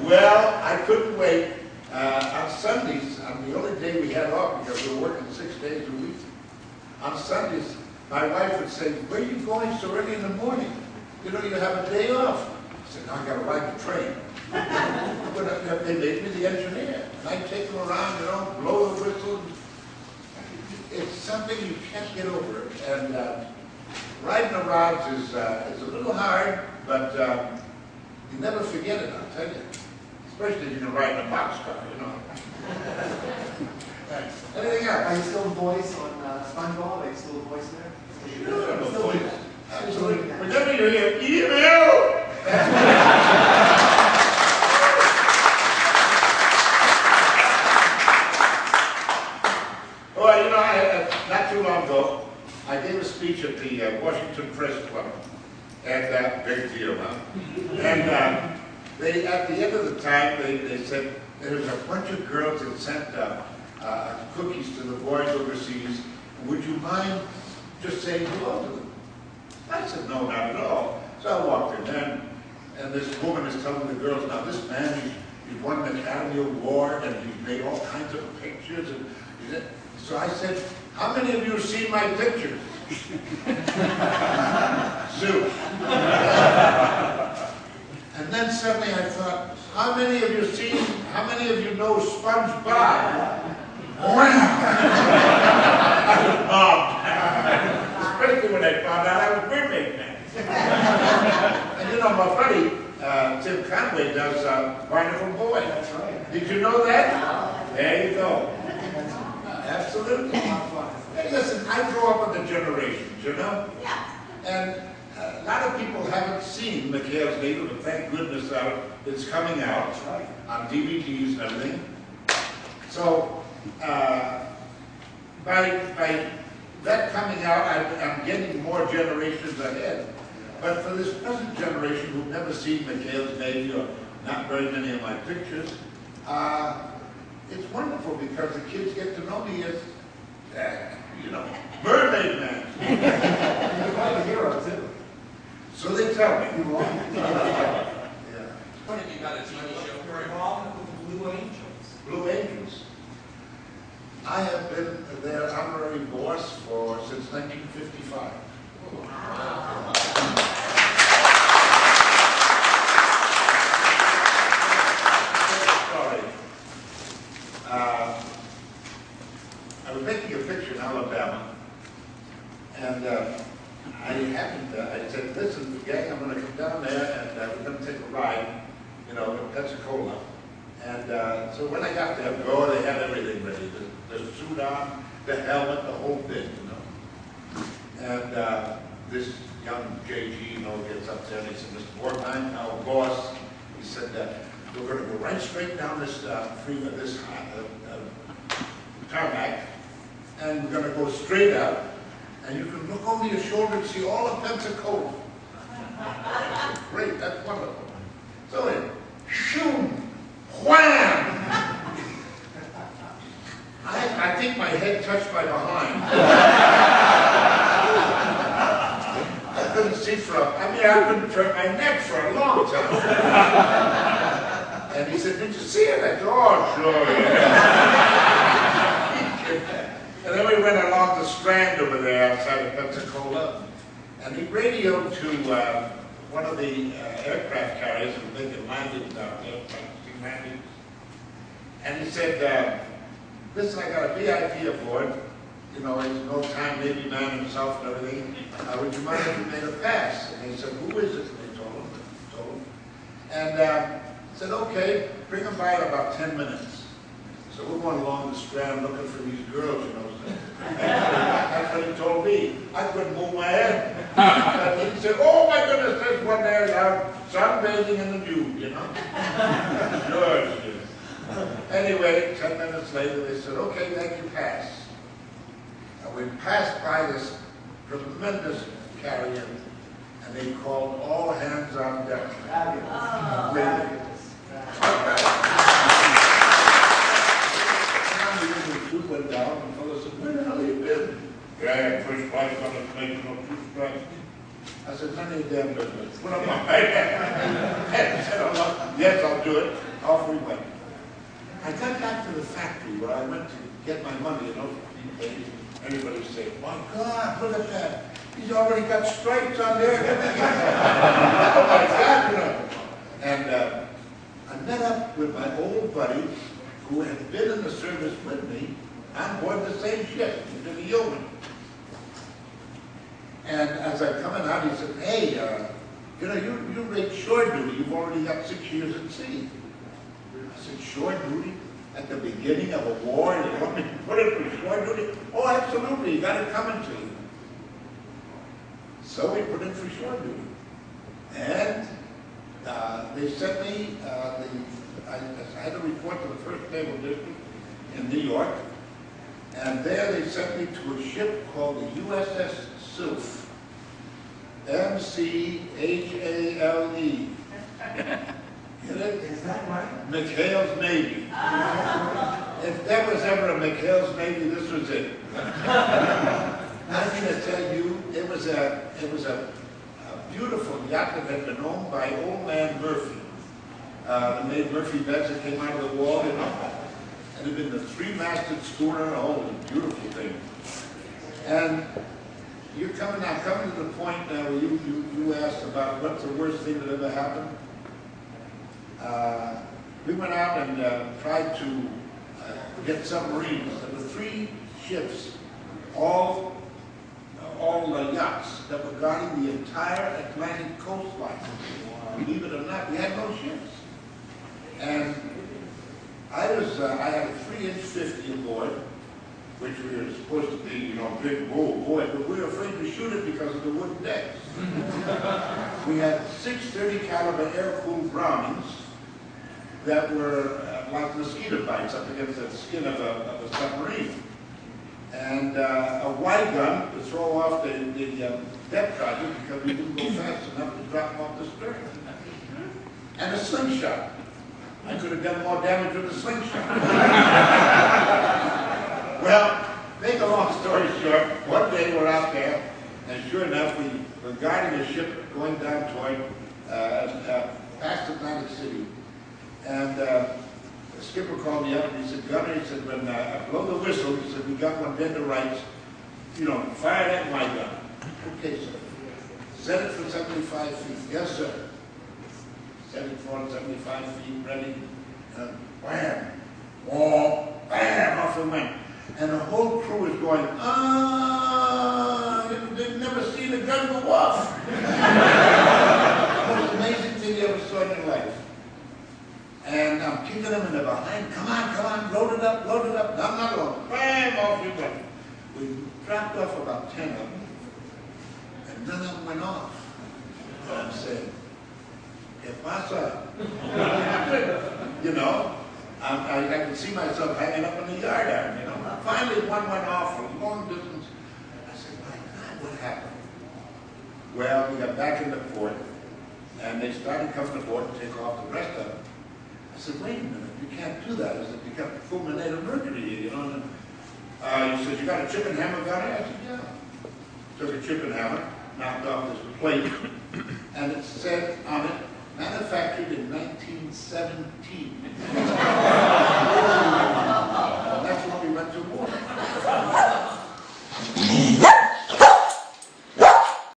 Well, I couldn't wait. On Sundays, on the only day we had off because we were working 6 days a week. On Sundays, my wife would say, "Where are you going so early in the morning? You know, you have a day off." I said, "No, I got to ride the train." But they made me the engineer. And I take them around, you know, blow the whistle. It's something you can't get over. And riding the rods is a little hard, but you never forget it, I'll tell you. Especially if you can ride in a boxcar, you know. Anything else? Are you still the voice on SpongeBob? Are you still the voice there? Sure, the voice. Absolutely. Whenever you hear email! Well, you know, not too long ago, I gave a speech at the Washington Press Club. And big deal, huh? And they, at the end of the time, they said there was a bunch of girls that sent cookies to the boys overseas. Would you mind just saying hello to them? I said, no, not at all. So I walked in there, and this woman is telling the girls, now this man, he's won an Academy Award, and he's made all kinds of pictures. And so I said, how many of you have seen my pictures? Sue. And then suddenly I thought, how many of you know SpongeBob? Especially when they found out I was mermaid man. And you know, my buddy, Tim Conway does Barnacle Boy. That's right. Did you know that? There you go. Absolutely. Hey, listen, I grew up with the generations, you know? Yeah. And a lot of people haven't seen McHale's Neighbor, but thank goodness it's coming out on DVDs and everything. So, by that coming out, I'm getting more generations ahead. But for this present generation who've never seen McHale's Navy or not very many of my pictures, it's wonderful because the kids get to know me as, you know, Mermaid Man. You're quite a hero, too. So they tell me. You are. Yeah. What have you got a TV show for You're him? involved with the Blue Angels. Blue Angels. I have been their honorary boss since 1955. Sorry. I was making a picture in Alabama, and I said, listen, gang, I'm going to come down there, and we're going to take a ride, you know, in Pensacola. And so when I got there, they had everything ready. The suit on, the helmet, the whole bit, you know. And this young JG, you know, gets up there and he said, Mr. Borgnine, our boss, he said, we're going to go right straight down this tarmac, and we're going to go straight up, and you can look over your shoulder and see all of Pensacola. I said, great, that's wonderful. So then, shoom! Wham! I think my head touched my behind. I couldn't see I couldn't turn my neck for a long time. And he said, did you see it? I said, oh, sure, yeah. And then we went along the Strand over there outside of Pensacola, and he radioed to one of the aircraft carriers who were making landings down there, practicing landings. And he said, listen, I got a VIP aboard. You know, he's an old-time Navy man himself and everything. Would you mind if we made a pass? And they said, who is it? And they told him. And said, okay, bring him by in about 10 minutes. So we're going along the Strand looking for these girls, you know. That's what he told me. I couldn't move my head. And he said, oh my goodness, there's one there now, sunbathing in the nude, you know. Sure. Anyway, 10 minutes later, they said, okay, thank you, pass. And we passed by this tremendous carrier, and they called all hands on deck. We went down, and the fellow said, where the hell have you been? Yeah, first flight on the plane, no two strikes. I said, none of your damn business. Put up my hand. I said, oh, yes, I'll do it. Off we went. I got back to the factory where I went to get my money, you know, everybody said, my God, look at that. He's already got stripes on there. Oh my God, you know. And I met up with my old buddy who had been in the service with me on board the same ship. He was a yeoman. And as I'm coming out, he said, hey, you know, you rate shore duty. You've already got 6 years at sea. I said, shore duty? At the beginning of a war? You want me to put it for shore duty? Oh, absolutely. You got it coming to you. So we put in for shore duty. And they sent me, I had to report to the 1st Naval District in New York. And there they sent me to a ship called the USS Sylph. M-C-H-A-L-E. Get it? Is that right? McHale's Navy. If there was ever a McHale's Navy, this was it. I'm going to tell you, it was a beautiful yacht that had been owned by old man Murphy. They made Murphy beds that came out of the wall, you know. And it had been the 3-masted schooner, oh, it was a beautiful thing. And you're coming to the point now where you asked about what's the worst thing that ever happened. We went out and tried to get submarines. There were 3 ships, all yachts that were guarding the entire Atlantic coastline. Believe it or not, we had no ships. And I had a 3-inch 50 aboard, which we were supposed to be, you know, big boy, but we were afraid to shoot it because of the wooden decks. We had 6 30 caliber air-cooled Brownings that were like mosquito bites up against the skin of a submarine. And a wide gun to throw off the depth charges because we didn't go fast enough to drop them off the stern. And a slingshot. I could have done more damage with a slingshot. Well, make a long story short, one day we're out there, and sure enough, we were guarding a ship going down toward past Atlantic City. And the skipper called me up and he said, Gunner, he said, when I blow the whistle, he said, we got one dead to rights, you know, fire that my gun. Okay, sir. Set it for 75 feet. Yes, sir. Set it for 75 feet, ready. Wham! Whoa! Bam! Off it went. And the whole crew is going, they've never seen a gun go off. The most amazing thing you ever saw in your life. And I'm kicking them in the behind. Come on, load it up. No, I'm not loading. Bam! Off we went. We dropped off about 10 of them. And none of them went off. And I'm saying, ¿qué pasa? You know, I can see myself hanging up in the yard arm, you know. Finally, one went off for a long distance. I said, my God, what happened? Well, we got back into port, and they started coming aboard to take off the rest of them. I said, wait a minute, you can't do that. I said, you got fulminated mercury, you know. And, he said, you got a chip and hammer gun? I said, yeah. Took a chip and hammer, knocked off this plate, and it said on it, manufactured in 1917. And that's when we went to war.